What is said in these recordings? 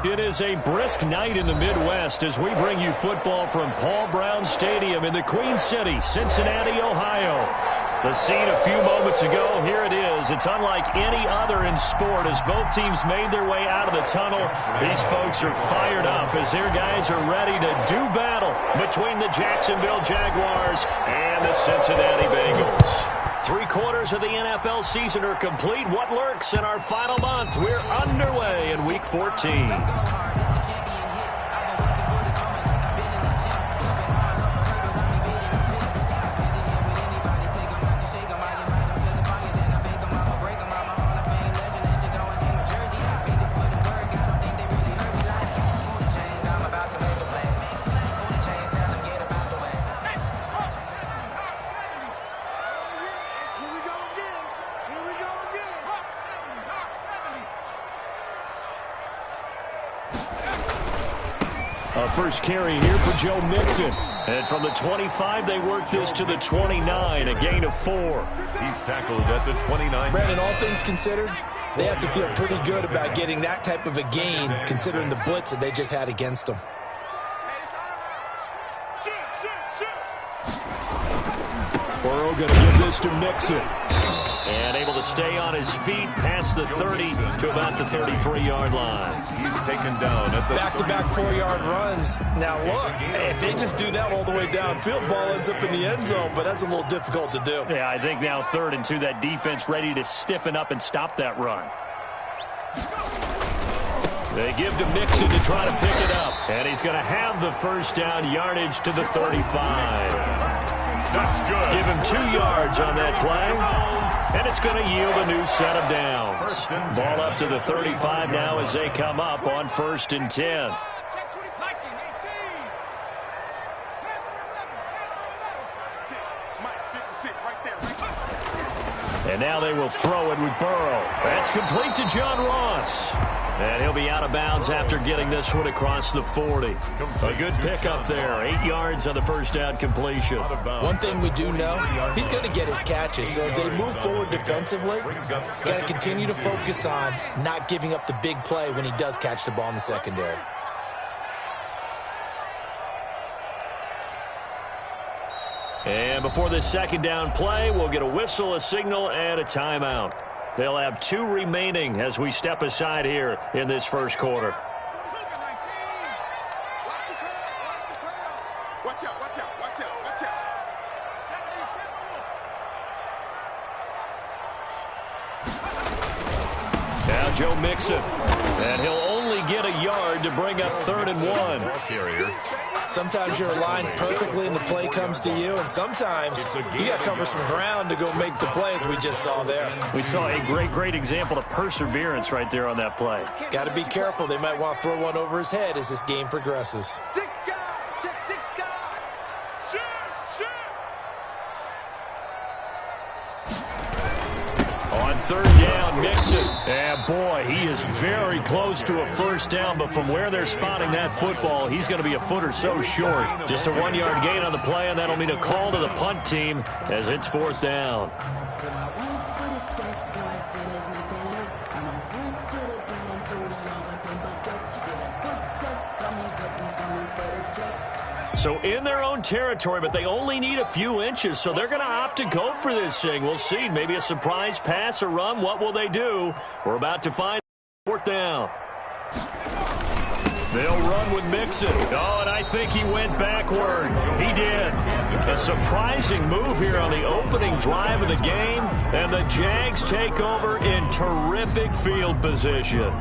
It is a brisk night in the Midwest as we bring you football from Paul Brown Stadium in the Queen City, Cincinnati, Ohio. The scene a few moments ago, here it is. It's unlike any other in sport as both teams made their way out of the tunnel. These folks are fired up as their guys are ready to do battle between the Jacksonville Jaguars and the Cincinnati Bengals. 3/4 of the NFL season are complete. What lurks in our final month? We're underway in Week 14. First carry here for Joe Mixon. And from the 25, they work this to the 29, a gain of 4. He's tackled at the 29. Brandon, all things considered, they have to feel pretty good about getting that type of a gain, considering the blitz that they just had against them. Burrow going to give this to Mixon. And able to stay on his feet past the 30 to about the 33-yard line. He's taken down at the back-to-back 4-yard runs. Now, look, if they just do that all the way downfield, ball ends up in the end zone, but that's a little difficult to do. Yeah, I think now 3rd and 2, that defense ready to stiffen up and stop that run. They give to Mixon to try to pick it up. And he's going to have the first down, yardage to the 35. That's good. Give him 2 yards on that play. And it's going to yield a new set of downs. Ball up to the 35 now as they come up on 1st and 10. And now they will throw it with Burrow. That's complete to John Ross. And he'll be out of bounds after getting this one across the 40. A good pickup there. 8 yards on the first down completion. One thing we do know, he's going to get his catches. So as they move forward defensively, he's got to continue to focus on not giving up the big play when he does catch the ball in the secondary. And before this second down play, we'll get a whistle, a signal, and a timeout. They'll have 2 remaining as we step aside here in this first quarter. Now Joe Mixon. And he'll only get a yard to bring up 3rd and 1. Sometimes you're aligned perfectly and the play comes to you, and sometimes you got to cover some ground to go make the play, as we just saw there. We saw a great example of perseverance right there on that play. Got to be careful. They might want to throw one over his head as this game progresses. On 3rd down, Mixon. And boy, he is very close to a first down, but from where they're spotting that football, he's going to be a foot or so short. Just a 1-yard gain on the play, and that'll mean a call to the punt team as it's 4th down. So in their own territory, but they only need a few inches, so they're going to opt to go for this thing. We'll see. Maybe a surprise pass or run. What will they do? We're about to find 4th down. They'll run with Mixon. Oh, and I think he went backward. He did. A surprising move here on the opening drive of the game, and the Jags take over in terrific field position.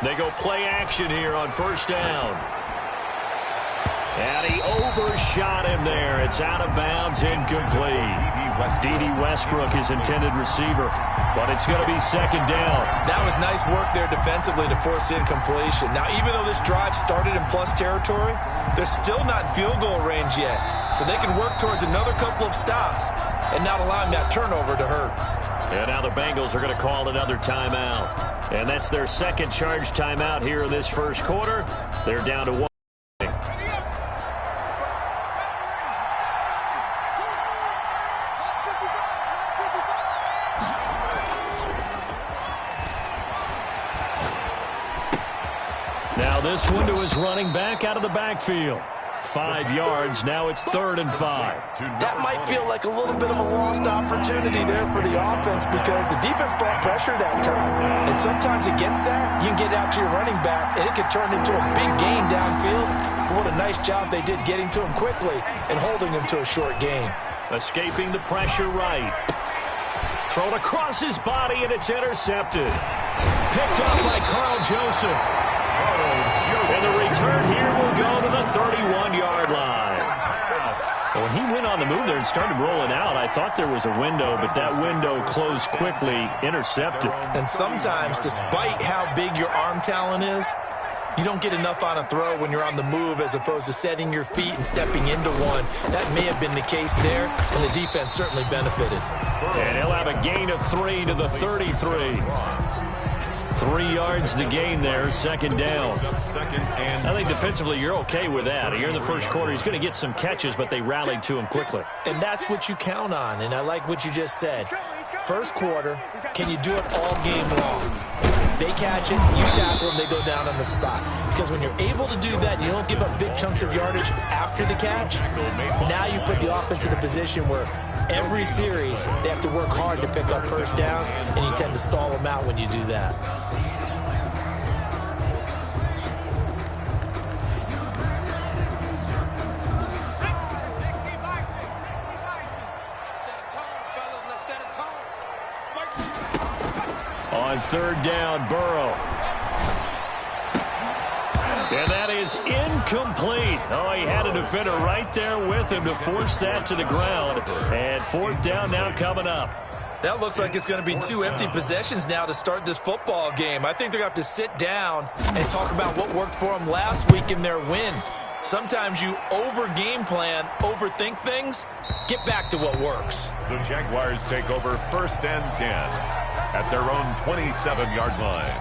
They go play action here on 1st down. And he overshot him there. It's out of bounds, incomplete. D.D. Westbrook, his intended receiver. But it's going to be 2nd down. That was nice work there defensively to force incompletion. Now, even though this drive started in plus territory, they're still not in field goal range yet. So they can work towards another couple of stops and not allowing that turnover to hurt. And now the Bengals are going to call another timeout. And that's their second charge timeout here in this first quarter. They're down to 1. Now this one to his running back out of the backfield. 5 yards. Now it's 3rd and 5. That might feel like a little bit of a lost opportunity there for the offense because the defense brought pressure that time. And sometimes against that, you can get out to your running back, and it could turn into a big gain downfield. But what a nice job they did getting to him quickly and holding him to a short gain. Escaping the pressure right. Thrown across his body, and it's intercepted. Picked up by Carl Joseph. And the return here will go to the 31-yard line. When he went on the move there and started rolling out, I thought there was a window, but that window closed quickly, intercepted. And sometimes, despite how big your arm talent is, you don't get enough on a throw when you're on the move as opposed to setting your feet and stepping into one. That may have been the case there, and the defense certainly benefited. And he'll have a gain of 3 to the 33. 3 yards the gain there, 2nd down. I think defensively you're okay with that. Here in the first quarter, he's going to get some catches, but they rallied to him quickly. And that's what you count on, and I like what you just said. First quarter, can you do it all game long? They catch it, you tackle them, they go down on the spot. Because when you're able to do that, and you don't give up big chunks of yardage after the catch, now you put the offense in a position where every series they have to work hard to pick up first downs, and you tend to stall them out when you do that. On 3rd down, Burrow. And that is incomplete. Oh, he had a defender right there with him to force that to the ground. And 4th down now coming up. That looks like it's going to be 2 empty possessions now to start this football game. I think they're going to have to sit down and talk about what worked for them last week in their win. Sometimes you over-game plan, overthink things. Get back to what works. The Jaguars take over 1st and 10 at their own 27-yard line.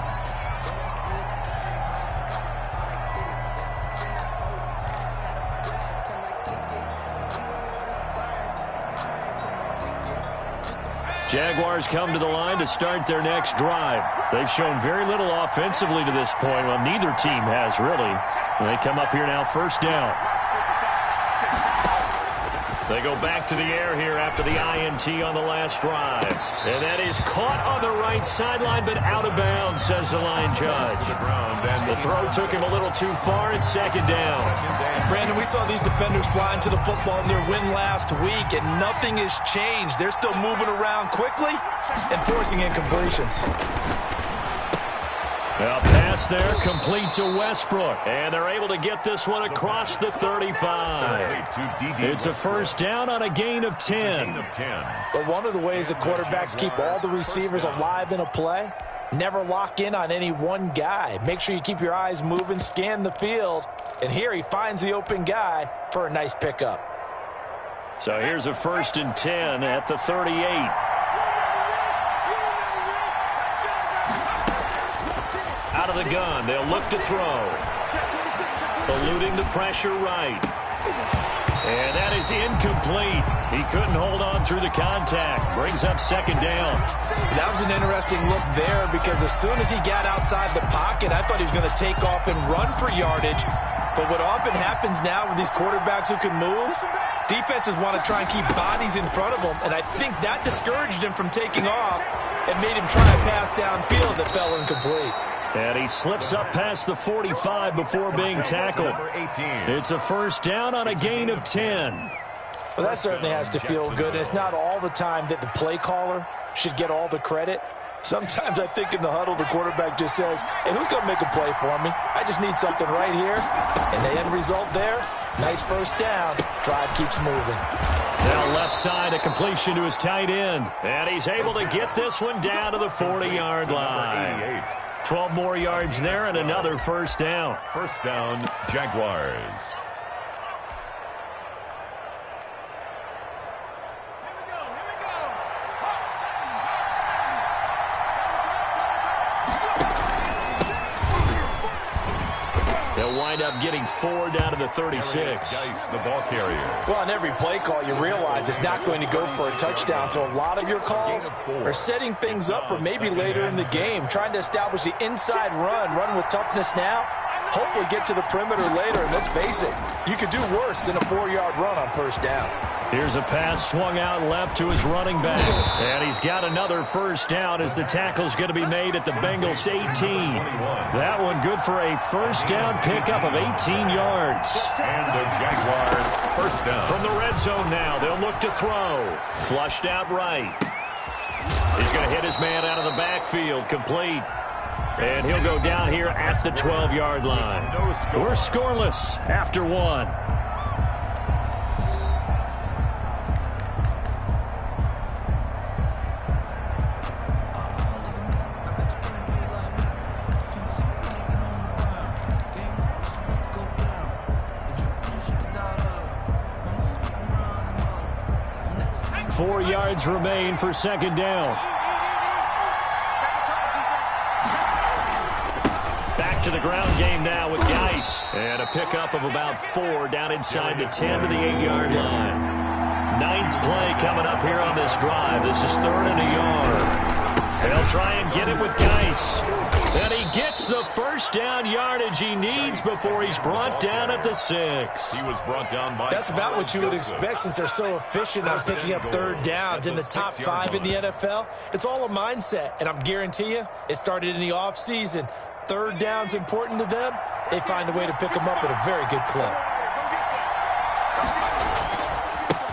Jaguars come to the line to start their next drive. They've shown very little offensively to this point. Well, neither team has, really. They come up here now, 1st down. They go back to the air here after the INT on the last drive. And that is caught on the right sideline, but out of bounds, says the line judge. The throw took him a little too far. It's 2nd down. Brandon, we saw these defenders flying to the football in their win last week, and nothing has changed. They're still moving around quickly and forcing incompletions. A pass there, complete to Westbrook. And they're able to get this one across the 35. It's a 1st down on a gain of 10. But one of the ways the quarterbacks keep all the receivers alive in a play, never lock in on any one guy. Make sure you keep your eyes moving, scan the field. And here he finds the open guy for a nice pickup. So here's a 1st and 10 at the 38. Out of the gun, they'll look to throw. Eluding the pressure right. And that is incomplete. He couldn't hold on through the contact. Brings up 2nd down. That was an interesting look there because as soon as he got outside the pocket, I thought he was going to take off and run for yardage. But what often happens now with these quarterbacks who can move, defenses want to try and keep bodies in front of them, and I think that discouraged him from taking off and made him try a pass downfield that fell incomplete. And he slips up past the 45 before being tackled. It's a 1st down on a gain of 10. Well, that certainly has to feel good. And it's not all the time that the play caller should get all the credit. Sometimes I think in the huddle, the quarterback just says, hey, who's going to make a play for me? I just need something right here. And the end result there, nice 1st down. Drive keeps moving. Now left side, a completion to his tight end. And he's able to get this one down to the 40-yard line. 12 more yards there and another 1st down. 1st down, Jaguars. They'll wind up getting 4 down to the 36. Geis, the ball carrier. Well, on every play call, you realize it's not going to go for a touchdown. So a lot of your calls are setting things up for maybe later in the game, trying to establish the inside run with toughness now, hopefully get to the perimeter later. And let's face it, you could do worse than a 4-yard run on first down. Here's a pass swung out left to his running back. And he's got another first down as the tackle's going to be made at the Bengals 18. That one good for a first down pickup of 18 yards. And the Jaguars first down. From the red zone now, they'll look to throw. Flushed out right. He's going to hit his man out of the backfield, complete. And he'll go down here at the 12-yard line. We're scoreless after one. Four yards remain for second down. Back to the ground game now with Geis. And a pickup of about 4 down inside the 10 to the 8-yard line. 9th play coming up here on this drive. This is 3rd and a yard. They'll try and get it with Geis. And he gets the first down yardage he needs before he's brought down at the 6. He was brought down by... That's about what you would expect since they're so efficient on picking up third downs in the top 5 in the NFL. It's all a mindset, and I'm guarantee you it started in the offseason. Third down's important to them. They find a way to pick them up at a very good clip.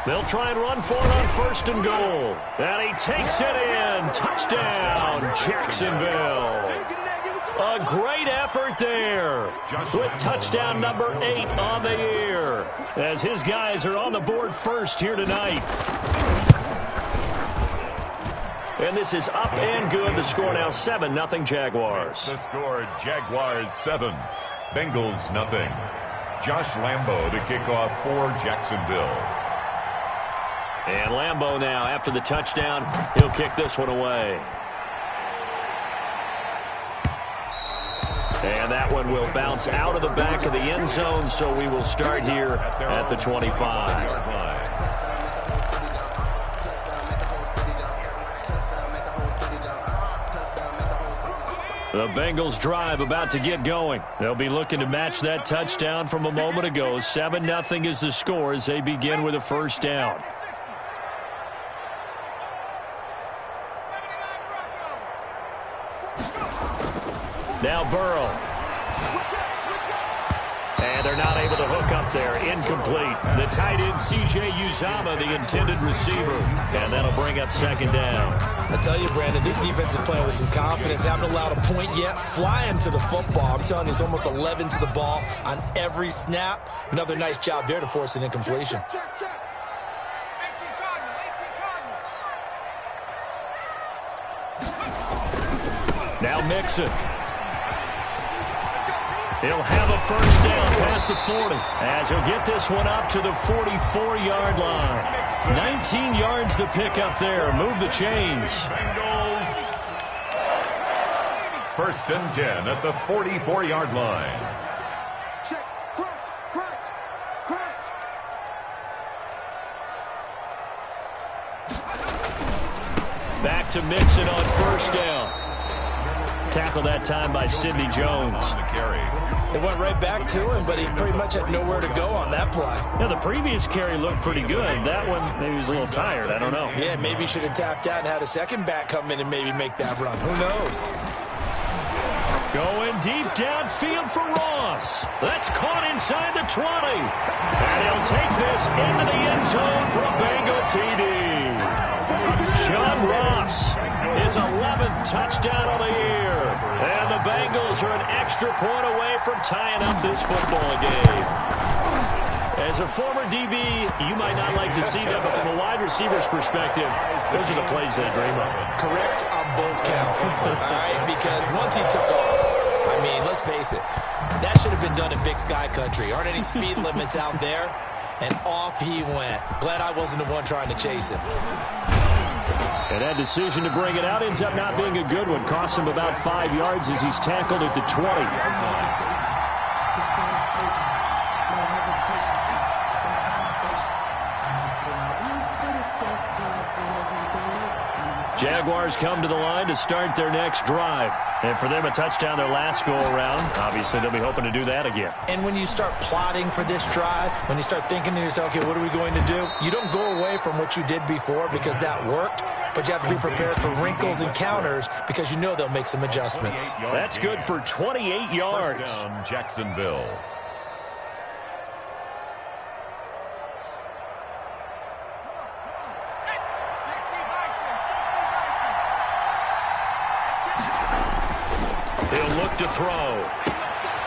They'll try and run for it on 1st and goal. And he takes it in. Touchdown, Jacksonville. A great effort there with touchdown number 8 on the year as his guys are on the board first here tonight. And this is up and good. The score now 7-0 Jaguars. The score, Jaguars 7, Bengals nothing. Josh Lambo to kick off for Jacksonville. And Lambo now, after the touchdown, he'll kick this one away. And that one will bounce out of the back of the end zone, so we will start here at the 25. The Bengals drive about to get going. They'll be looking to match that touchdown from a moment ago. 7-0 is the score as they begin with a first down. Now Burrow. And they're not able to hook up there. Incomplete. The tight end, C.J. Uzomah, the intended receiver. And that'll bring up second down. I tell you, Brandon, this defense is playing with some confidence. Haven't allowed a point yet. Flying to the football. I'm telling you, it's almost 11 to the ball on every snap. Another nice job there to force an incompletion. Now Mixon. He'll have a first down past the 40 as he'll get this one up to the 44-yard line. 19 yards to pick up there. Move the chains. Bengals. 1st and 10 at the 44-yard line. Back to Mixon on first down. Tackled that time by Sidney Jones. They went right back to him, but he pretty much had nowhere to go on that play. Yeah, the previous carry looked pretty good. That one, maybe he was a little tired. I don't know. Yeah, maybe he should have tapped out and had a second back come in and maybe make that run. Who knows? Going deep downfield for Ross. That's caught inside the 20. And he'll take this into the end zone for a Bengal TD. John Ross, his 11th touchdown of the year. And the Bengals are an extra point away from tying up this football game. As a former DB, you might not like to see that, but from a wide receiver's perspective, those are the plays they dream of. Correct on both counts, all right? Because once he took off, I mean, let's face it, that should have been done in Big Sky Country. Aren't any speed limits out there? And off he went. Glad I wasn't the one trying to chase him. And that decision to bring it out ends up not being a good one. Cost him about 5 yards as he's tackled at the 20. Jaguars come to the line to start their next drive. And for them, a touchdown their last go-around. Obviously, they'll be hoping to do that again. And when you start plotting for this drive, when you start thinking to yourself, okay, what are we going to do? You don't go away from what you did before because that worked, but you have to be prepared for wrinkles and counters because you know they'll make some adjustments. That's good for 28 yards. First down, Jacksonville. He'll look to throw.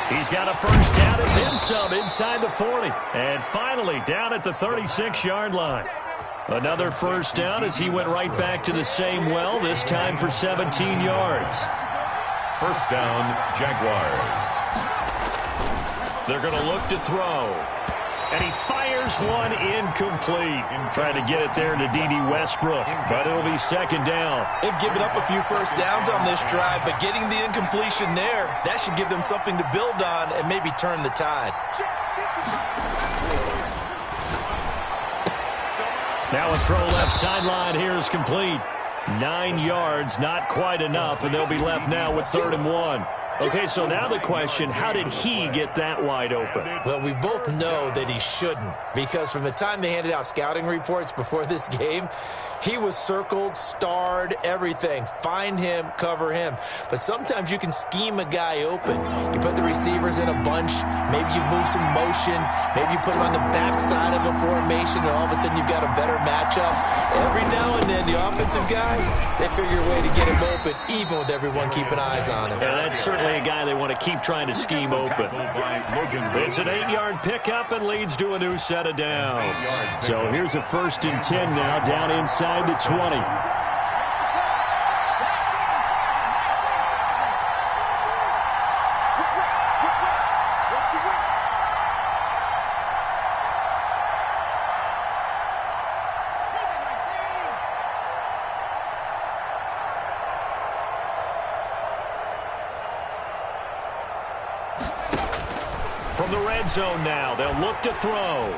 He's got a first down and then some inside the 40. And finally down at the 36-yard line. Another first down as he went right back to the same well, this time for 17 yards. First down, Jaguars. They're going to look to throw. And he fires one incomplete. Trying to get it there to D.D. Westbrook, but it'll be second down. They've given up a few first downs on this drive, but getting the incompletion there, that should give them something to build on and maybe turn the tide. Now a throw left sideline here is complete. 9 yards, not quite enough, and they'll be left now with 3rd and 1. Okay, so now the question, how did he get that wide open? Well, we both know that he shouldn't, because from the time they handed out scouting reports before this game, he was circled, starred, everything. Find him, cover him. But sometimes you can scheme a guy open. You put the receivers in a bunch, maybe you move some motion, maybe you put him on the backside of a formation, and all of a sudden you've got a better matchup. Every now and then, the offensive guys, they figure a way to get him open, even with everyone keeping eyes on him. Yeah, that's certainly a guy they want to keep trying to scheme open. It's an 8-yard pickup and leads to a new set of downs. So here's a 1st and 10 now, down inside the 20. From the red zone now, they'll look to throw.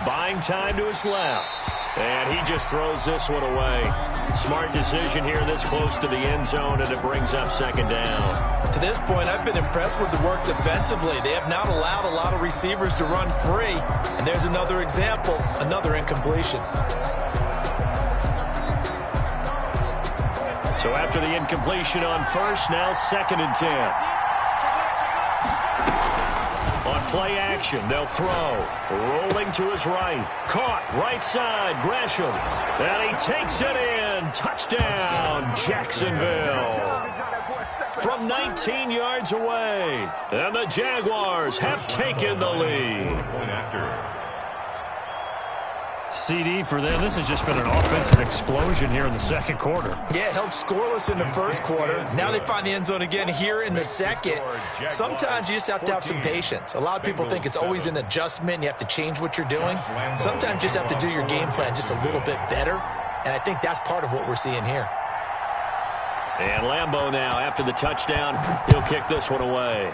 Buying time to his left. And he just throws this one away. Smart decision here this close to the end zone, and it brings up 2nd down. To this point, I've been impressed with the work defensively. They have not allowed a lot of receivers to run free. And there's another example, another incompletion. So after the incompletion on first, now 2nd and 10. On play action, they'll throw. Rolling to his right. Caught, right side, Gresham. And he takes it in. Touchdown, Jacksonville. From 19 yards away. And the Jaguars have taken the lead. CD for them. This has just been an offensive explosion here in the 2nd quarter. Yeah, held scoreless in the 1st quarter. Now they find the end zone again here in the 2nd. Sometimes you just have to have some patience. A lot of people think it's always an adjustment. And you have to change what you're doing. Sometimes you just have to do your game plan just a little bit better. And I think that's part of what we're seeing here. And Lambeau now, after the touchdown, he'll kick this one away.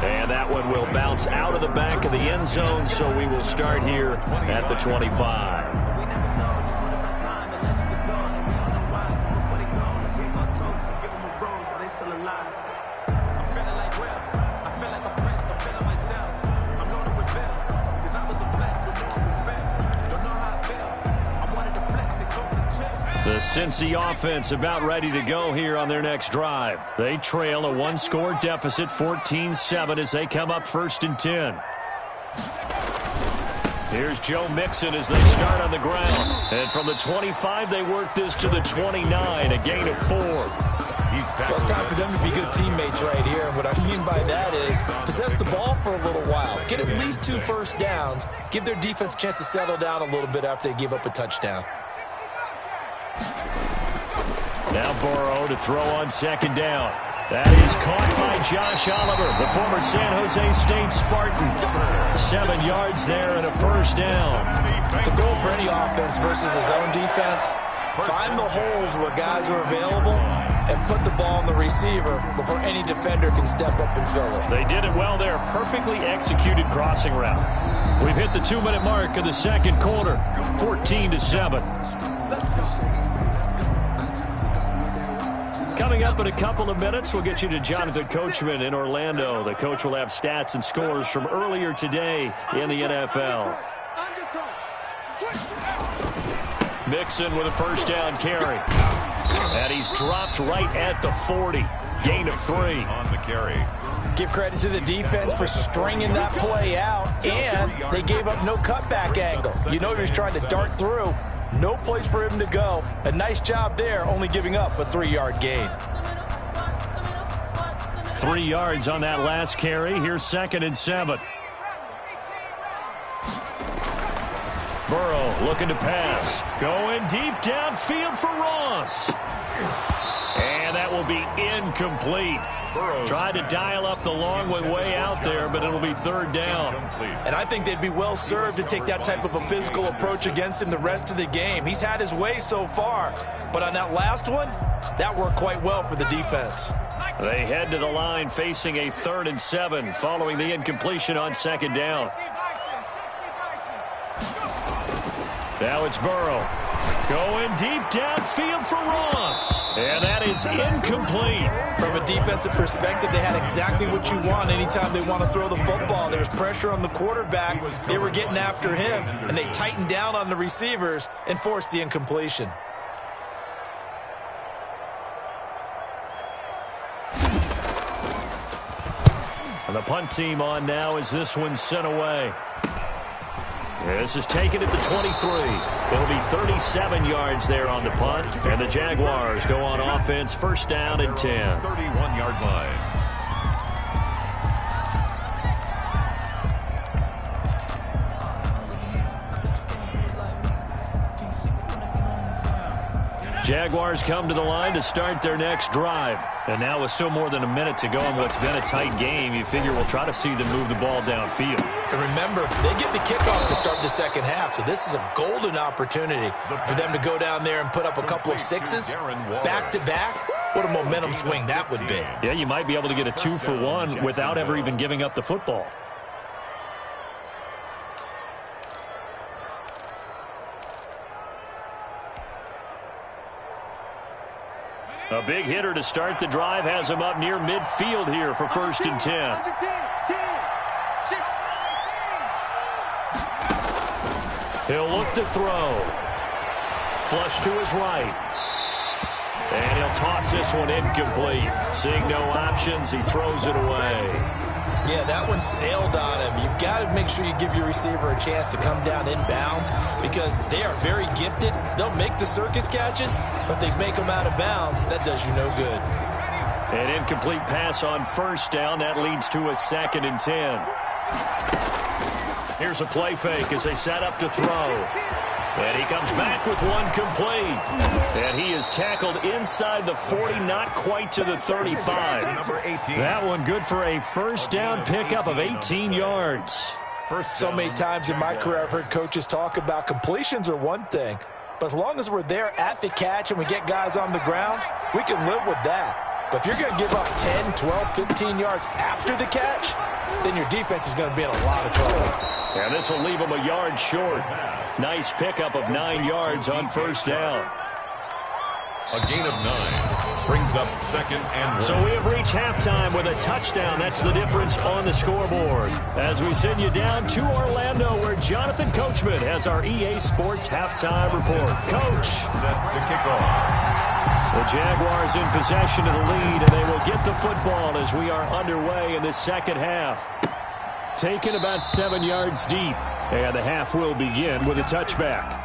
And that one will bounce out of the back of the end zone, so we will start here at the 25. The Cincy offense about ready to go here on their next drive. They trail a 1-score deficit, 14-7, as they come up 1st and 10. Here's Joe Mixon as they start on the ground. And from the 25, they work this to the 29, a gain of 4. Well, it's time for them to be good teammates right here. And what I mean by that is possess the ball for a little while. Get at least 2 first downs. Give their defense a chance to settle down a little bit after they give up a touchdown. Now Burrow to throw on 2nd down. That is caught by Josh Oliver, the former San Jose State Spartan. 7 yards there and a 1st down. The goal for any offense versus his own defense, Find the holes where guys are available and put the ball on the receiver before any defender can step up and fill it. They did it well there. Perfectly executed crossing route. We've hit the 2-minute mark of the second quarter. 14-7. Coming up in a couple of minutes, we'll get you to Jonathan Coachman in Orlando. The coach will have stats and scores from earlier today in the NFL. Mixon with a first down carry. And he's dropped right at the 40. Gain of 3. On the carry. Give credit to the defense for stringing that play out, and they gave up no cutback angle. You know he was trying to dart through. No place for him to go. A nice job there, only giving up a 3-yard gain. 3 yards on that last carry. Here's 2nd and 7. Burrow looking to pass. Going deep downfield for Ross. And that will be incomplete. Burrow tried to dial up the long way out there, but it'll be 3rd down. And I think they'd be well served to take that type of a physical approach against him the rest of the game. He's had his way so far, but on that last one, that worked quite well for the defense. They head to the line facing a 3rd and 7 following the incompletion on 2nd down. Now it's Burrow. Going deep downfield for Ross. And that is incomplete. From a defensive perspective, they had exactly what you want anytime they want to throw the football. There was pressure on the quarterback. They were getting after him, and they tightened down on the receivers and forced the incompletion. And the punt team on now as this one's sent away. This is taken at the 23. It'll be 37 yards there on the punt. And the Jaguars go on offense, 1st down and 10. 31-yard line. Jaguars come to the line to start their next drive. And now with still more than a minute to go in what's been a tight game, you figure we'll try to see them move the ball downfield. And remember, they get the kickoff to start the second half, so this is a golden opportunity for them to go down there and put up a couple of 6s back-to-back. What a momentum swing that would be. Yeah, you might be able to get a 2-for-1 without ever even giving up the football. A big hitter to start the drive has him up near midfield here for 1st and 10. He'll look to throw. Flush to his right. And he'll toss this one incomplete. Seeing no options, he throws it away. Yeah, that one sailed on him. You've got to make sure you give your receiver a chance to come down inbounds because they are very gifted. They'll make the circus catches, but they make them out of bounds. That does you no good. An incomplete pass on 1st down. That leads to a 2nd and 10. Here's a play fake as they set up to throw. And he comes back with one complete. And he is tackled inside the 40, not quite to the 35. That one good for a 1st down pickup of 18 yards. So many times in my career I've heard coaches talk about completions are one thing. But as long as we're there at the catch and we get guys on the ground, we can live with that. But if you're going to give up 10, 12, 15 yards after the catch, then your defense is going to be in a lot of trouble. And this will leave them a yard short. Nice pickup of 9 yards on 1st down. A gain of 9 brings up 2nd and 1. So we have reached halftime with a touchdown. That's the difference on the scoreboard. As we send you down to Orlando, where Jonathan Coachman has our EA Sports halftime report. Coach. Set to kick off. The Jaguars in possession of the lead, and they will get the football as we are underway in the second half. Taken about 7 yards deep, and the half will begin with a touchback.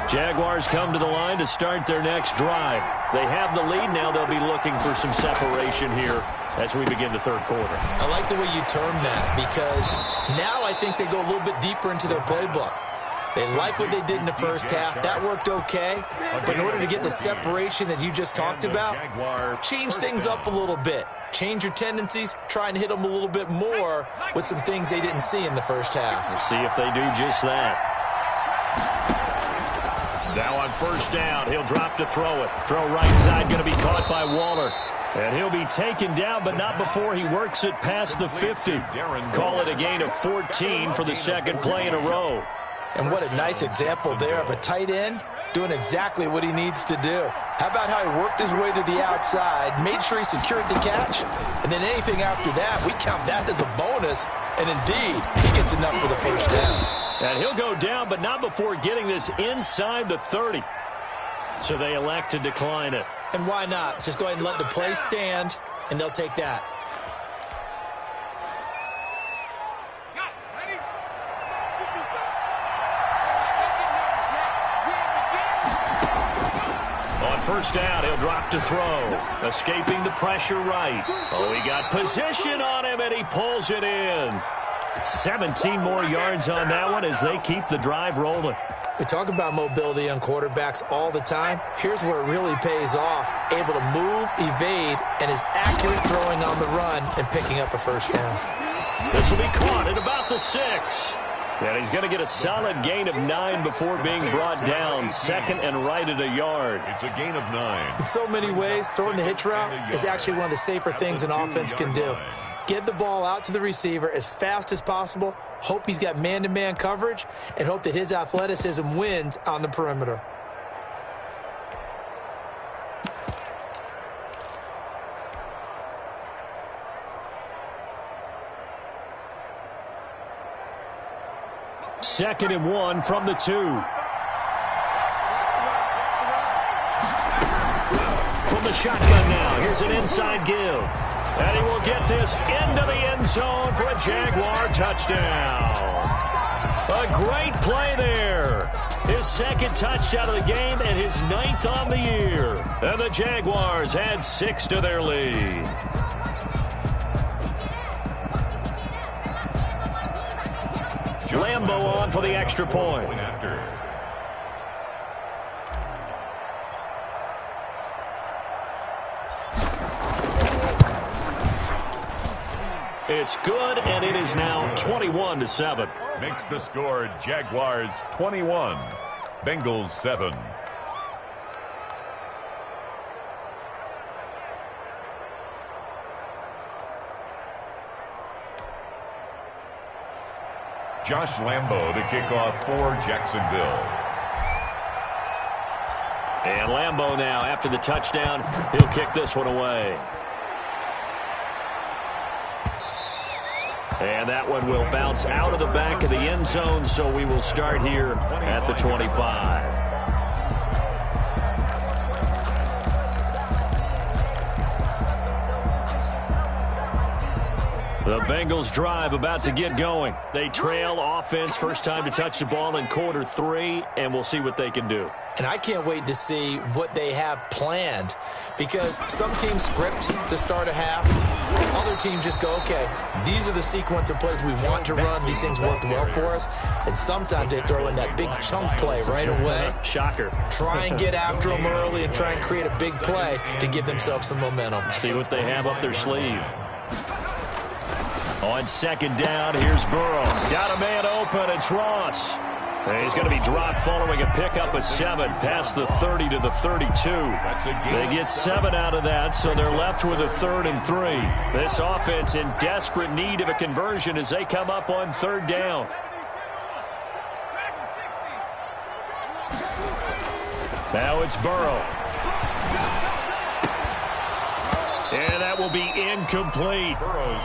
Jaguars come to the line to start their next drive. They have the lead now. They'll be looking for some separation here as we begin the third quarter. I like the way you term that because now I think they go a little bit deeper into their playbook. They like what they did in the first half. That worked okay. But in order to get the separation that you just talked about, change things up a little bit. Change your tendencies. Try and hit them a little bit more with some things they didn't see in the first half. We'll see if they do just that. Now on first down, he'll drop to throw it. Throw right side, going to be caught by Waller. And he'll be taken down, but not before he works it past the 50. Call it a gain of 14 for the second play in a row. And what a nice example there of a tight end doing exactly what he needs to do. How about how he worked his way to the outside, made sure he secured the catch, and then anything after that, we count that as a bonus. And indeed, he gets enough for the first down. And he'll go down, but not before getting this inside the 30. So they elect to decline it. And why not? Just go ahead and let the play stand, and they'll take that. On first down, he'll drop to throw. Escaping the pressure right. Oh, he got position on him, and he pulls it in. 17 more yards on that one as they keep the drive rolling. We talk about mobility on quarterbacks all the time. Here's where it really pays off. Able to move, evade, and is accurate throwing on the run and picking up a first down. This will be caught at about the 6. And he's going to get a solid gain of 9 before being brought down. Second and right at a yard. It's a gain of 9. In so many ways, throwing the hitch route is actually one of the safer things an offense can do. Get the ball out to the receiver as fast as possible, hope he's got man-to-man coverage, and hope that his athleticism wins on the perimeter. Second and 1 from the 2. From the shotgun now, here's an inside give. And he will get this into the end zone for a Jaguar touchdown. A great play there. His second touchdown of the game and his 9th on the year. And the Jaguars add 6 to their lead. Lambo on for the extra point. It's good, and it is now 21-7. Makes the score Jaguars 21, Bengals 7. Josh Lambo to kick off for Jacksonville. And Lambo now, after the touchdown, he'll kick this one away. And that one will bounce out of the back of the end zone, so we will start here at the 25. The Bengals drive about to get going. They trail offense, first time to touch the ball in quarter 3, and we'll see what they can do. And I can't wait to see what they have planned, because some teams script to start a half. Other teams just go, okay, these are the sequence of plays we want to run. These things worked well for us. And sometimes they throw in that big chunk play right away. Shocker. Try and get after them early and try and create a big play to give themselves some momentum. See what they have up their sleeve. On second down, here's Burrow. Got a man open, it's Ross. And he's going to be dropped following a pickup of 7 past the 30 to the 32. They get 7 out of that, so they're left with a 3rd and 3. This offense in desperate need of a conversion as they come up on 3rd down. Now it's Burrow. And that will be incomplete.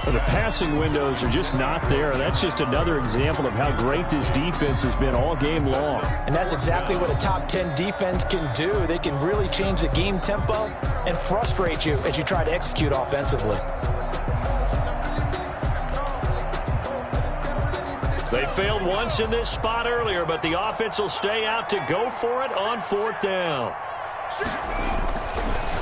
The passing windows are just not there. That's just another example of how great this defense has been all game long. And that's exactly what a top 10 defense can do. They can really change the game tempo and frustrate you as you try to execute offensively. They failed once in this spot earlier, but the offense will stay out to go for it on 4th down.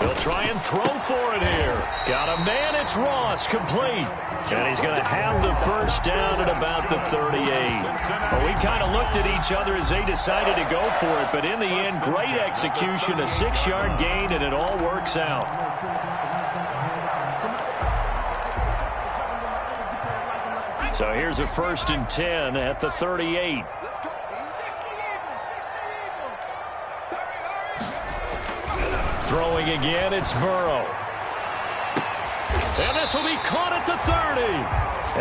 He'll try and throw for it here. Got a man, it's Ross, complete. And he's going to have the first down at about the 38. Well, we kind of looked at each other as they decided to go for it, but in the end, great execution, a 6-yard gain, and it all works out. So here's a 1st and 10 at the 38. Throwing again, it's Burrow. And this will be caught at the 30.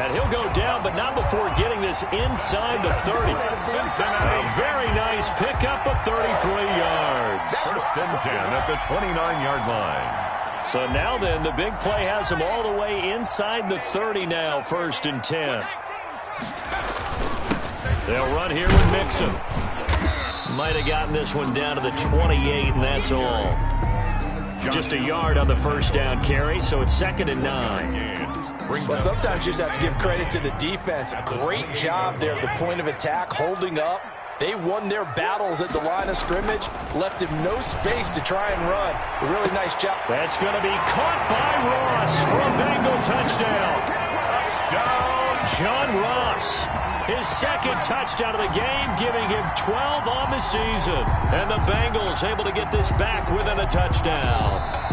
And he'll go down, but not before getting this inside the 30. A very nice pickup of 33 yards. 1st and 10 at the 29-yard line. So now then, the big play has him all the way inside the 30 now, 1st and 10. They'll run here with Mixon. Might have gotten this one down to the 28, and that's all. Just a yard on the 1st down carry, so it's 2nd and 9. Well, sometimes you just have to give credit to the defense. Great job there at the point of attack, holding up. They won their battles at the line of scrimmage, left him no space to try and run. A really nice job. That's going to be caught by Ross for a Bengal touchdown. John Ross, his 2nd touchdown of the game, giving him 12 on the season. And the Bengals able to get this back within a touchdown.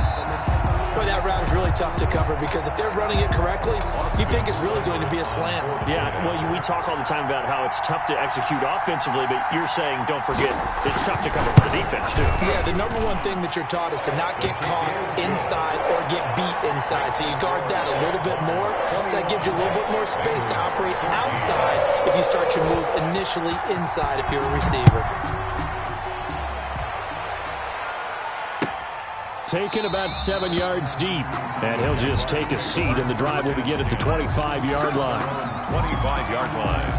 Boy, that route is really tough to cover because if they're running it correctly, you think it's really going to be a slam. Yeah, well, we talk all the time about how it's tough to execute offensively, but you're saying, don't forget, it's tough to cover for the defense, too. Yeah, the number one thing that you're taught is to not get caught inside or get beat inside. So you guard that a little bit more. So that gives you a little bit more space to operate outside if you start your move initially inside if you're a receiver. Taken about 7 yards deep. And he'll just take a seat, and the drive will begin at the 25-yard line. 25-yard line.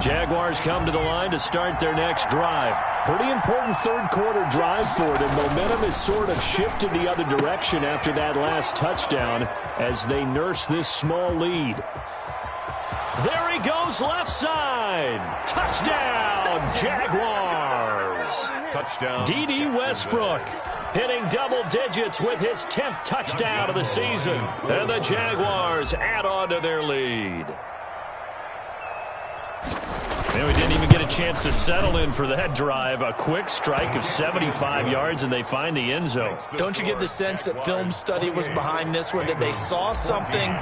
Jaguars come to the line to start their next drive. Pretty important 3rd quarter drive for them. Momentum has sort of shifted the other direction after that last touchdown as they nurse this small lead. There he goes, left side. Touchdown, Jaguars. Touchdown. D.D. Westbrook hitting double digits with his 10th touchdown of the season. And the Jaguars add on to their lead. And we didn't even get a chance to settle in for that drive. A quick strike of 75 yards, and they find the end zone. Don't you get the sense that film study was behind this one, that they saw something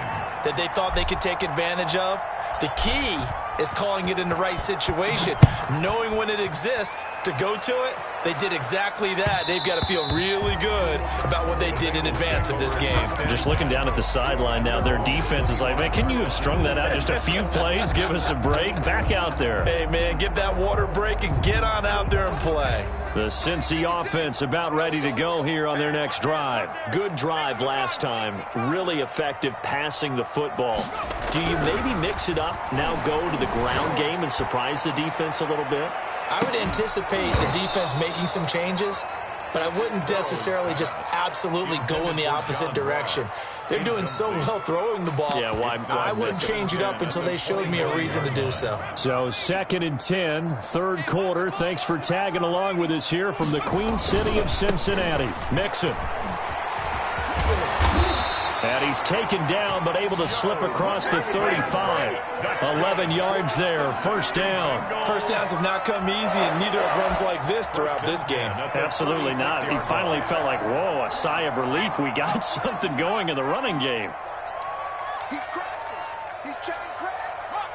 that they thought they could take advantage of? The key is calling it in the right situation, knowing when it exists to go to it. They did exactly that. They've got to feel really good about what they did in advance of this game. Just looking down at the sideline now, their defense is like, man, can you have strung that out just a few plays? Give us a break. Back out there. Hey, man, give that water break and get on out there and play. The Cincy offense about ready to go here on their next drive. Good drive last time. Really effective passing the football. Do you maybe mix it up, now go to the ground game and surprise the defense a little bit? I would anticipate the defense making some changes, but I wouldn't necessarily just absolutely go in the opposite direction. They're doing so well throwing the ball. Yeah, why I wouldn't change it up until they showed me a reason to do so. So 2nd and 10, 3rd quarter. Thanks for tagging along with us here from the Queen City of Cincinnati. Mixon. And he's taken down, but able to slip across the 35. 11 yards there, 1st down. First downs have not come easy, and neither have runs like this throughout this game. Absolutely not. He finally felt like, whoa, a sigh of relief. We got something going in the running game. He's crashing. He's checking crash. Mark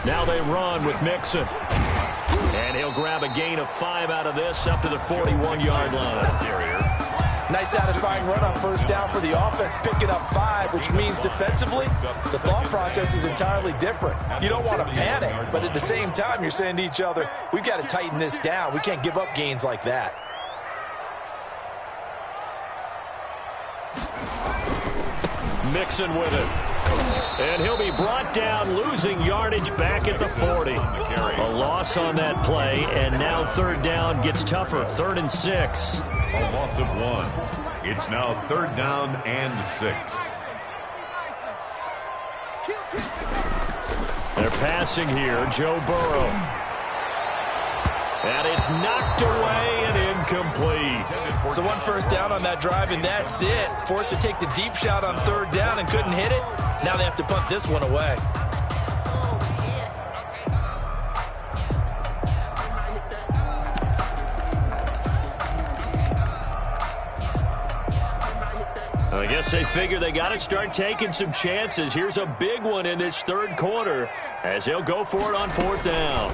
70. Now they run with Mixon. And he'll grab a gain of 5 out of this up to the 41-yard line. Nice satisfying run on 1st down for the offense, picking up 5, which means defensively, the thought process is entirely different. You don't want to panic, but at the same time, you're saying to each other, we've got to tighten this down. We can't give up gains like that. Mixon with it. And he'll be brought down, losing yardage back at the 40. A loss on that play, and now 3rd down gets tougher. 3rd and 6. A loss of 1. It's now 3rd down and 6. They're passing here, Joe Burrow. And it's knocked away and incomplete. So one first down on that drive, and that's it. Forced to take the deep shot on third down and couldn't hit it. Now they have to punt this one away. I guess they figure they got to start taking some chances. Here's a big one in this third quarter as he'll go for it on fourth down.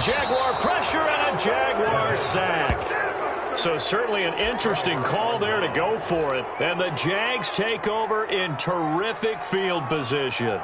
Jaguar pressure and a Jaguar sack. So certainly an interesting call there to go for it. And the Jags take over in terrific field position.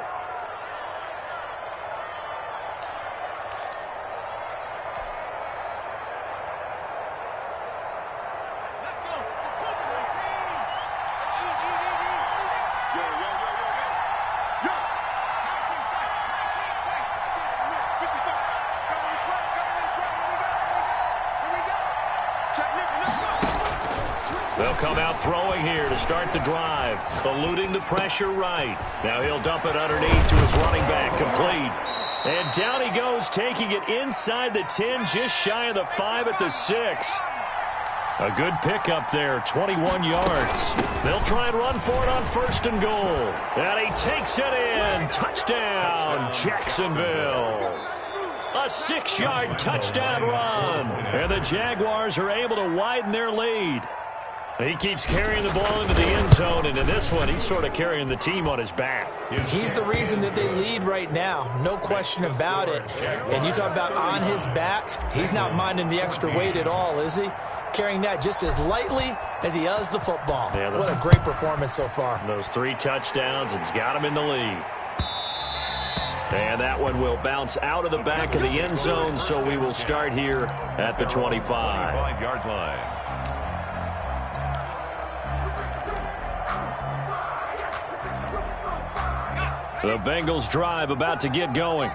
They'll come out throwing here to start the drive, eluding the pressure right. Now he'll dump it underneath to his running back, complete. And down he goes, taking it inside the 10, just shy of the 5 at the 6. A good pickup there, 21 yards. They'll try and run for it on first and goal. And he takes it in. Touchdown, Jacksonville. A 6-yard touchdown run. And the Jaguars are able to widen their lead. He keeps carrying the ball into the end zone, and in this one, he's sort of carrying the team on his back. He's the reason that they lead right now, no question about it. And you talk about on his back, he's not minding the extra weight at all, is he? Carrying that just as lightly as he does the football. Yeah, what a great performance so far. Those 3 touchdowns, it's got him in the lead. And that one will bounce out of the back of the end zone, so we will start here at the 25. 25-yard line. The Bengals drive about to get going.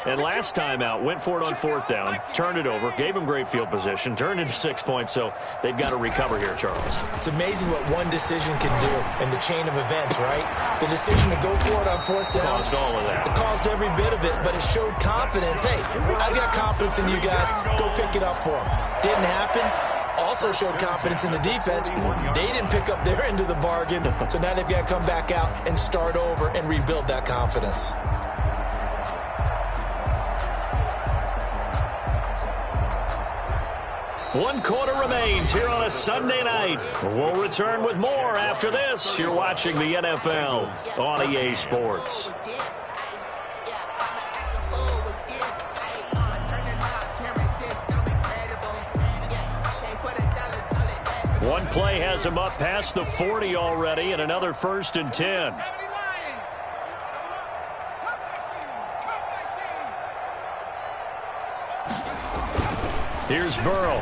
And last time out, went for it on fourth down, turned it over, gave him great field position, turned into 6 points, so they've got to recover here, Charles. It's amazing what one decision can do in the chain of events, right? The decision to go for it on fourth down. Caused all of that. It caused every bit of it, but it showed confidence. Hey, I've got confidence in you guys. Go pick it up for them. Didn't happen. Also showed confidence in the defense. They didn't pick up their end of the bargain, so now they've got to come back out and start over and rebuild that confidence. One quarter remains here on a Sunday night. We'll return with more after this. You're watching the NFL on EA Sports. One play has him up past the 40 already, and another 1st and 10. Here's Burrow.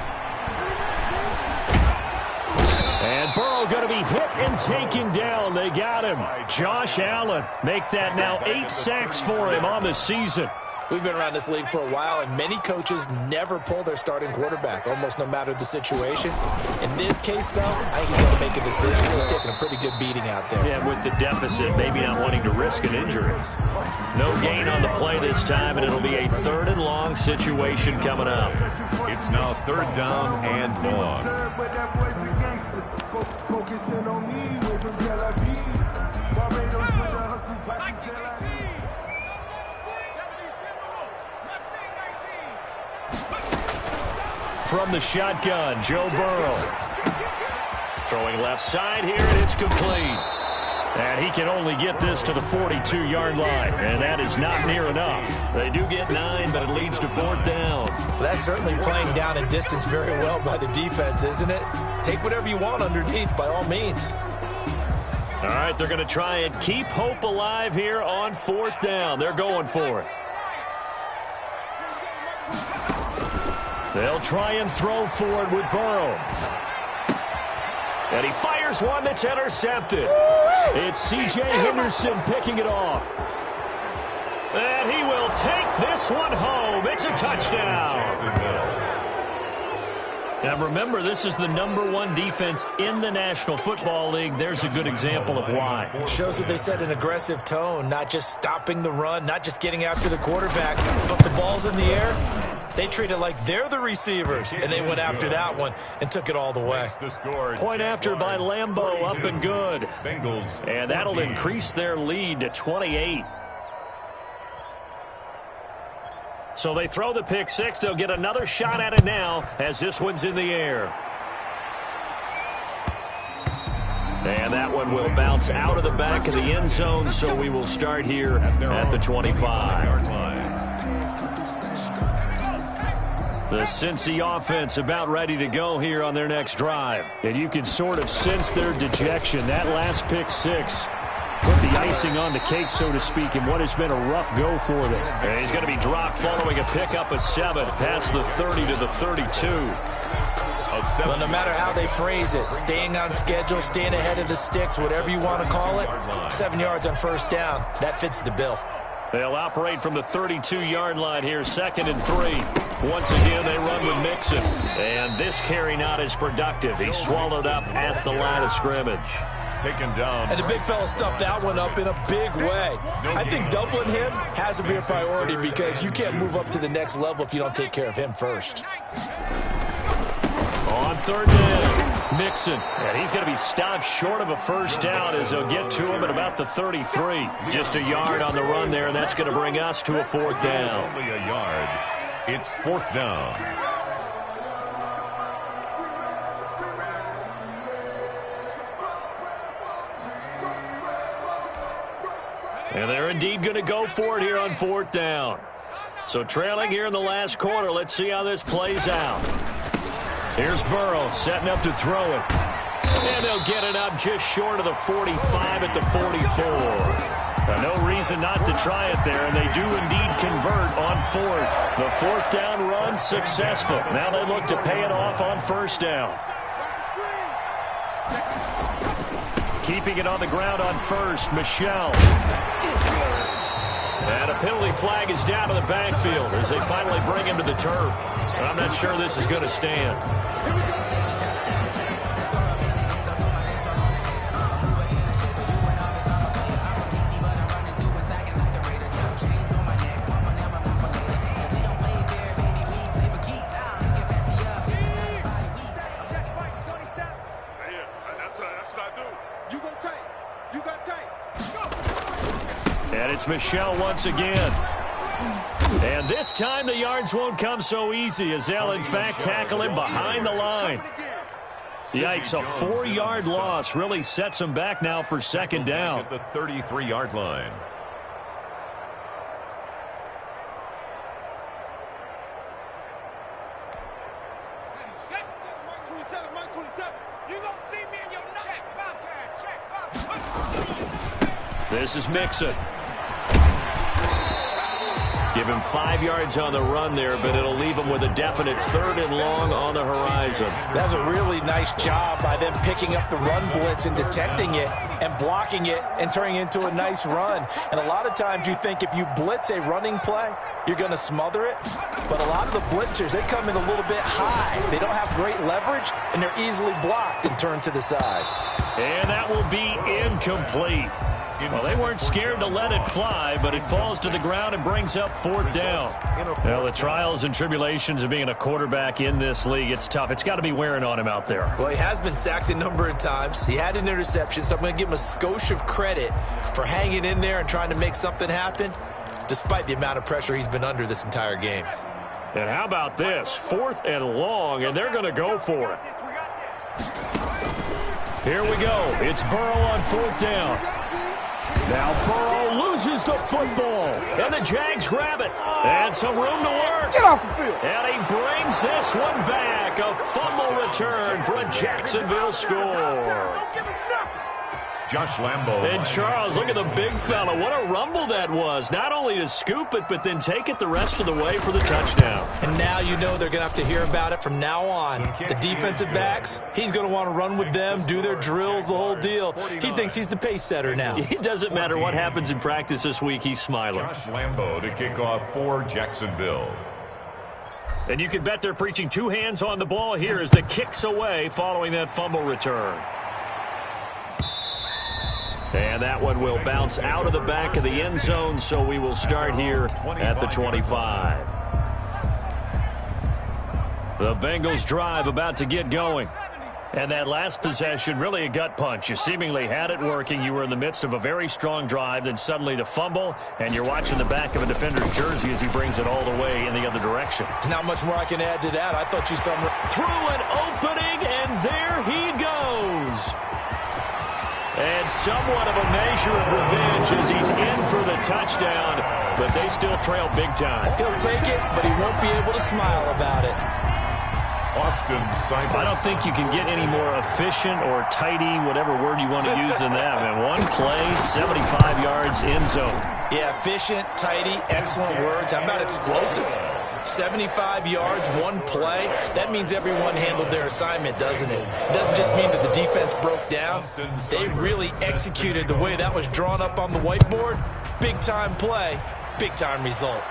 And Burrow going to be hit and taken down. They got him. Josh Allen make that now 8 sacks for him on the season. We've been around this league for a while, and many coaches never pull their starting quarterback, almost no matter the situation. In this case, though, I think he's going to make a decision. He's taking a pretty good beating out there. Yeah, with the deficit, maybe not wanting to risk an injury. No gain on the play this time, and it'll be a 3rd and long situation coming up. It's now 3rd down and long. From the shotgun, Joe Burrow. Throwing left side here, and it's complete. And he can only get this to the 42-yard line, and that is not near enough. They do get 9, but it leads to 4th down. That's certainly playing down in distance very well by the defense, isn't it? Take whatever you want underneath, by all means. All right, they're going to try and keep hope alive here on 4th down. They're going for it. They'll try and throw for it with Burrow. And he fires one that's intercepted. It's C.J. Henderson picking it off. And he will take this one home. It's a touchdown. Now remember, this is the #1 defense in the National Football League. There's a good example of why. It shows that they set an aggressive tone, not just stopping the run, not just getting after the quarterback, but the ball's in the air. They treat it like they're the receivers, and they went after that one and took it all the way. Point after by Lambeau, up and good. And that'll increase their lead to 28. So they throw the pick six. They'll get another shot at it now as this one's in the air. And that one will bounce out of the back of the end zone, so we will start here at the 25. The Cincy offense about ready to go here on their next drive. And you can sort of sense their dejection. That last pick six put the icing on the cake, so to speak, in what has been a rough go for them. And he's going to be dropped following a pickup of 7 past the 30 to the 32. Well, no matter how they phrase it, staying on schedule, staying ahead of the sticks, whatever you want to call it, 7 yards on first down, that fits the bill. They'll operate from the 32-yard line here, 2nd and 3. Once again, they run with Mixon. And this carry not as productive. He's swallowed up at the line of scrimmage. Taken down. And the big fella stuffed that one up in a big way. I think doubling him has to be a priority because you can't move up to the next level if you don't take care of him first. On 3rd down, Mixon. And he's going to be stopped short of a first down as they'll get to him at about the 33. Just a yard on the run there, and that's going to bring us to a 4th down. Only a yard. It's 4th down. And they're indeed going to go for it here on 4th down. So trailing here in the last quarter, let's see how this plays out. Here's Burrow setting up to throw it. And they'll get it up just short of the 45 at the 44. No reason not to try it there, and they do indeed convert on 4th. The 4th down run successful. Now they look to pay it off on 1st down. Keeping it on the ground on 1st, Michel. And a penalty flag is down to the backfield as they finally bring him to the turf. And I'm not sure this is going to stand. And it's Michel once again. And this time the yards won't come so easy as they'll in fact tackle him behind the line. Yikes, a 4-yard loss really sets him back now for 2nd down. At the 33-yard line. This is Mixon. Give him 5 yards on the run there, but it'll leave him with a definite 3rd and long on the horizon. That's a really nice job by them picking up the run blitz and detecting it and blocking it and turning it into a nice run. And a lot of times you think if you blitz a running play, you're going to smother it. But a lot of the blitzers, they come in a little bit high. They don't have great leverage, and they're easily blocked and turned to the side. And that will be incomplete. Well, they weren't scared to let it fly, but it falls to the ground and brings up 4th down. Well, the trials and tribulations of being a quarterback in this league, it's tough. It's got to be wearing on him out there. Well, he has been sacked a number of times. He had an interception, so I'm going to give him a skosh of credit for hanging in there and trying to make something happen, despite the amount of pressure he's been under this entire game. And how about this? 4th and long, and they're going to go for it. Here we go. It's Burrow on 4th down. Now Burrow loses the football, and the Jags grab it. And some room to work. Get off the field. And he brings this one back. A fumble return for a Jacksonville score. Josh Lambeau. And Charles, look at the big fella. What a rumble that was. Not only to scoop it, but then take it the rest of the way for the touchdown. And now you know they're going to have to hear about it from now on. The defensive backs, he's going to want to run with them, do their drills, the whole deal. He thinks he's the pace setter now. It doesn't matter what happens in practice this week. He's smiling. Josh Lambeau to kick off for Jacksonville. And you can bet they're preaching two hands on the ball here as the kick's away following that fumble return. And that one will bounce out of the back of the end zone, so we will start here at the 25. The Bengals drive about to get going. And that last possession, really a gut punch. You seemingly had it working. You were in the midst of a very strong drive. Then suddenly the fumble, and you're watching the back of a defender's jersey as he brings it all the way in the other direction. There's not much more I can add to that. I thought you saw through an opening, and there he goes. And somewhat of a measure of revenge as he's in for the touchdown, but they still trail big time. He'll take it, but he won't be able to smile about it. I don't think you can get any more efficient or tidy, whatever word you want to use in that. And one play, 75 yards in zone. Yeah, efficient, tidy, excellent words. How about explosive? 75 yards, one play. That means everyone handled their assignment, doesn't it? It doesn't just mean that the defense broke down. They really executed the way that was drawn up on the whiteboard. Big-time play, big-time result.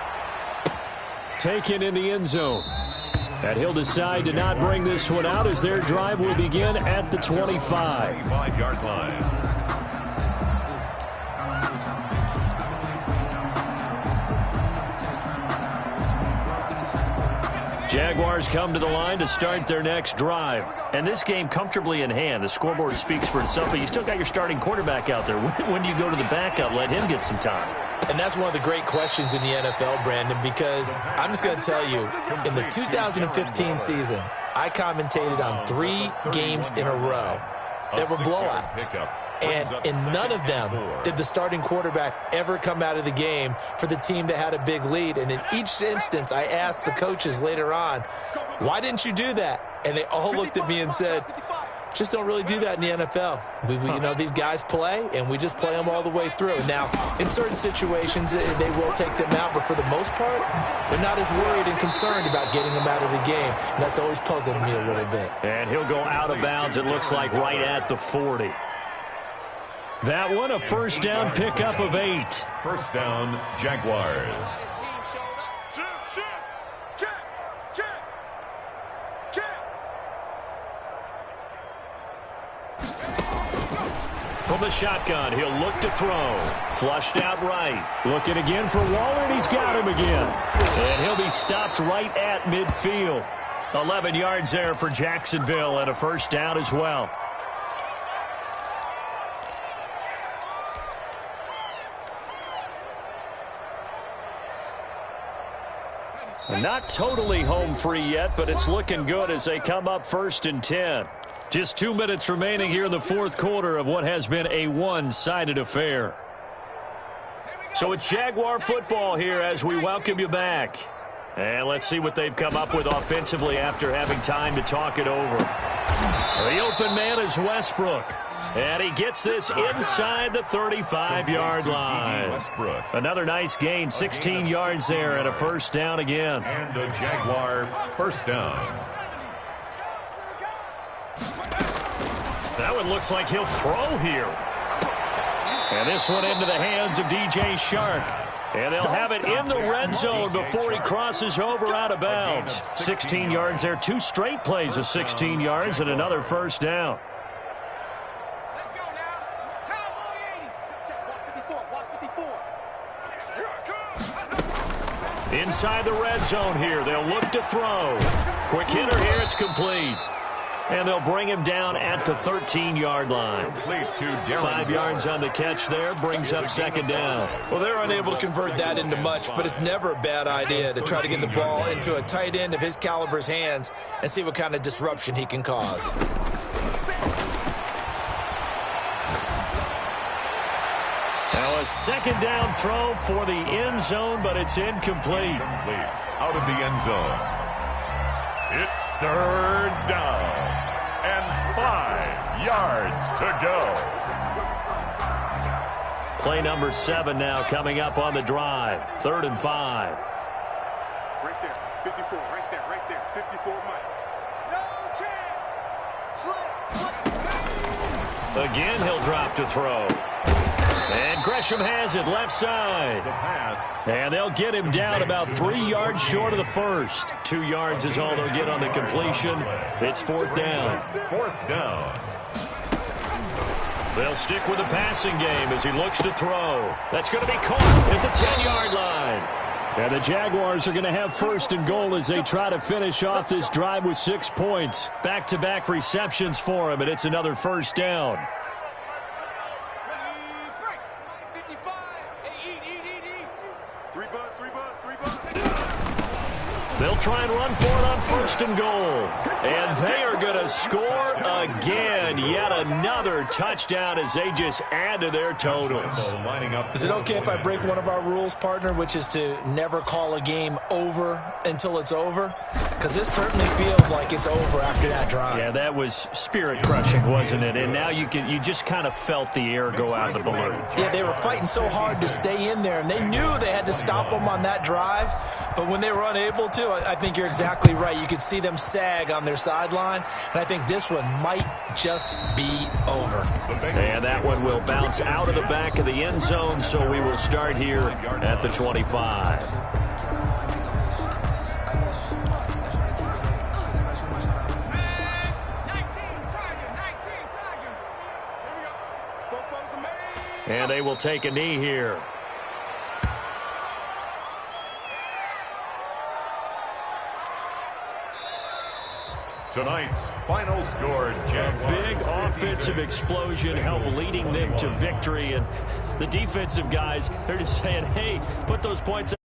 Taken in the end zone. And he'll decide to not bring this one out as their drive will begin at the 25-yard line. Jaguars come to the line to start their next drive. And this game comfortably in hand. The scoreboard speaks for itself, but you still got your starting quarterback out there. When do you go to the backup? Let him get some time. And that's one of the great questions in the NFL, Brandon, because I'm just going to tell you, in the 2015 season, I commentated on 3 games in a row that were blowouts. And in none of them did the starting quarterback ever come out of the game for the team that had a big lead. And in each instance, I asked the coaches later on, why didn't you do that? And they all looked at me and said, just don't really do that in the NFL. You know, these guys play, and we just play them all the way through. Now, in certain situations, they will take them out, but for the most part, they're not as worried and concerned about getting them out of the game. And that's always puzzled me a little bit. And he'll go out of bounds, it looks like, right at the 40. That one, a first down pickup of 8. First down, Jaguars. From the shotgun, he'll look to throw. Flushed out right. Looking again for Waller, and he's got him again. And he'll be stopped right at midfield. 11 yards there for Jacksonville, and a first down as well. Not totally home free yet, but it's looking good as they come up 1st and 10. Just 2 minutes remaining here in the fourth quarter of what has been a one-sided affair. So it's Jaguar football here as we welcome you back. And let's see what they've come up with offensively after having time to talk it over. The open man is Westbrook. And he gets this inside the 35-yard line. Another nice gain, 16 yards there, and a first down again. And a Jaguar first down. That one looks like he'll throw here. And this one into the hands of DJ Shark. And they'll have it in the red zone before he crosses over out of bounds. 16 yards there, 2 straight plays of 16 yards and another first down. Inside the red zone here, they'll look to throw. Quick hitter here, it's complete. And they'll bring him down at the 13-yard line. 5 yards on the catch there, brings up second down. Well, they're unable to convert that into much, but it's never a bad idea to try to get the ball into a tight end of his caliber's hands and see what kind of disruption he can cause. Now a second down throw for the end zone, but it's incomplete. Out of the end zone. It's third down and 5 yards to go. Play number 7 now coming up on the drive. 3rd and 5. Right there, 54, right there, 54, Mike. No chance. Slip. Again, he'll drop to throw. And Gresham has it left side. The pass. And they'll get him down about 3 yards short of the first. 2 yards is all they'll get on the completion. It's 4th down. 4th down. They'll stick with the passing game as he looks to throw. That's going to be caught at the 10-yard line. And the Jaguars are going to have 1st and goal as they try to finish off this drive with 6 points. Back-to-back receptions for him, and it's another 1st down. They'll try and run for it on 1st and goal. And they are going to score again. Yet another touchdown as they just add to their totals. Is it okay if I break one of our rules, partner, which is to never call a game over until it's over? Because this certainly feels like it's over after that drive. Yeah, that was spirit-crushing, wasn't it? And now you just kind of felt the air go out of the balloon. Yeah, they were fighting so hard to stay in there, and they knew they had to stop them on that drive. But when they were unable to, I think you're exactly right. You could see them sag on their sideline, and I think this one might just be over. And that one will bounce out of the back of the end zone, so we will start here at the 25. And they will take a knee here. Tonight's final score, Jaguars. Big offensive explosion help leading them to victory. And the defensive guys, they're just saying, hey, put those points up.